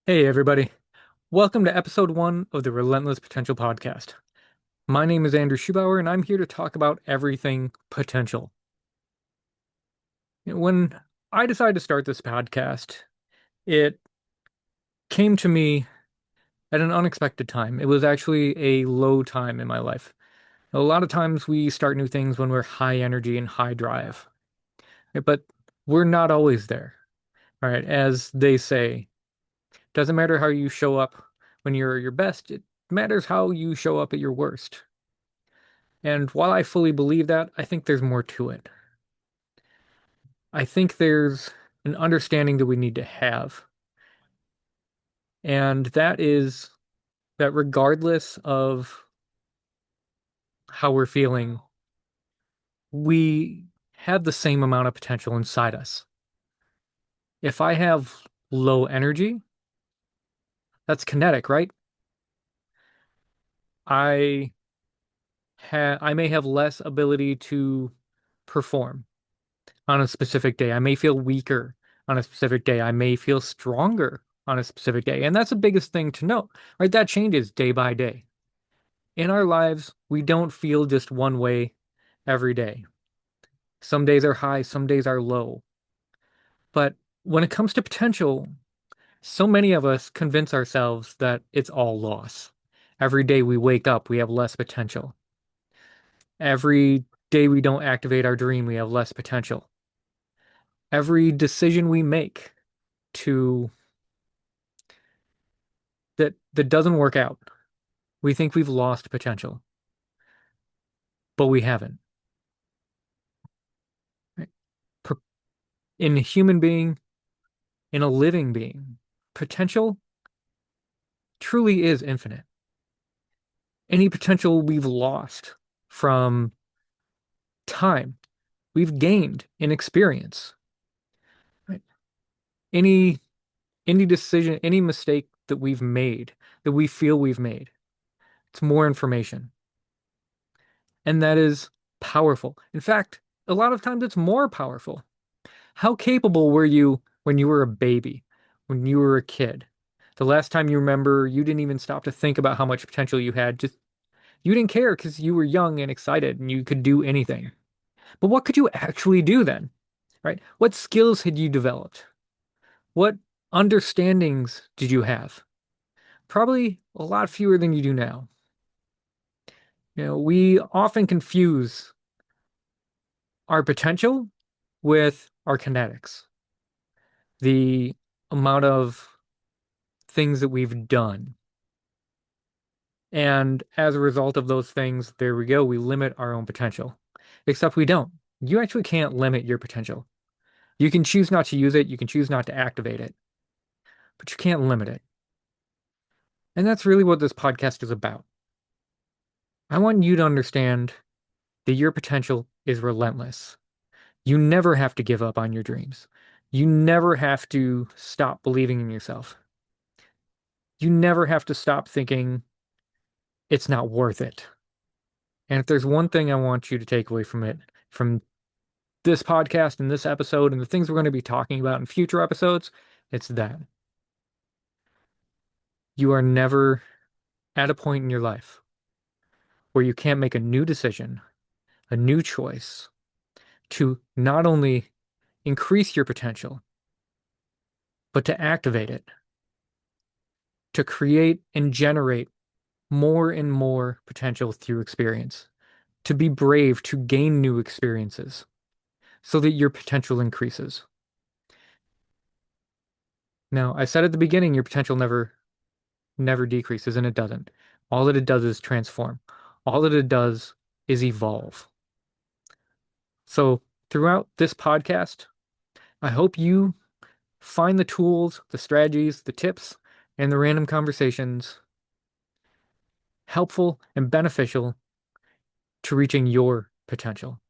Hey, everybody. Welcome to episode one of the Relentless Potential podcast. My name is Andrew Schubauer, and I'm here to talk about everything potential. When I decided to start this podcast, it came to me at an unexpected time. It was actually a low time in my life. A lot of times we start new things when we're high energy and high drive, but we're not always there. All right, as they say, doesn't matter how you show up when you're at your best, it matters how you show up at your worst. And while I fully believe that, I think there's more to it. I think there's an understanding that we need to have. And that is that regardless of how we're feeling, we have the same amount of potential inside us. If I have low energy, that's kinetic, right? I I may have less ability to perform on a specific day. I may feel weaker on a specific day. I may feel stronger on a specific day. And that's the biggest thing to note, right? That changes day by day. In our lives, we don't feel just one way every day. Some days are high, some days are low. But when it comes to potential, so many of us convince ourselves that it's all loss. Every day we wake up, we have less potential. Every day we don't activate our dream, we have less potential. Every decision we make to that doesn't work out. We think we've lost potential, but we haven't. Right? Per- In a human being, in a living being, potential truly is infinite. Any potential we've lost from time, we've gained in experience. Right? Any any decision, any mistake that we've made, that we feel we've made, it's more information. And that is powerful. In fact, a lot of times it's more powerful. How capable were you when you were a baby, when you were a kid? The last time you remember, you didn't even stop to think about how much potential you had. Just you didn't care because you were young and excited and you could do anything. But what could you actually do then? Right? What skills had you developed? What understandings did you have? Probably a lot fewer than you do now. We often confuse our potential with our kinetics, the amount of things that we've done. And as a result of those things, there we go, we limit our own potential. Except we don't. You actually can't limit your potential. You can choose not to use it, you can choose not to activate it, but you can't limit it. And that's really what this podcast is about. I want you to understand that your potential is relentless. You never have to give up on your dreams. You never have to stop believing in yourself. You never have to stop thinking it's not worth it. And if there's one thing I want you to take away from it, from this podcast and this episode and the things we're going to be talking about in future episodes, it's that you are never at a point in your life where you can't make a new decision, a new choice to not only increase your potential, but to activate it, to create and generate more and more potential through experience, to be brave, to gain new experiences so that your potential increases. Now, I said at the beginning, your potential never decreases, and it doesn't. All that it does is transform. All that it does is evolve. So, throughout this podcast, I hope you find the tools, the strategies, the tips, and the random conversations helpful and beneficial to reaching your potential.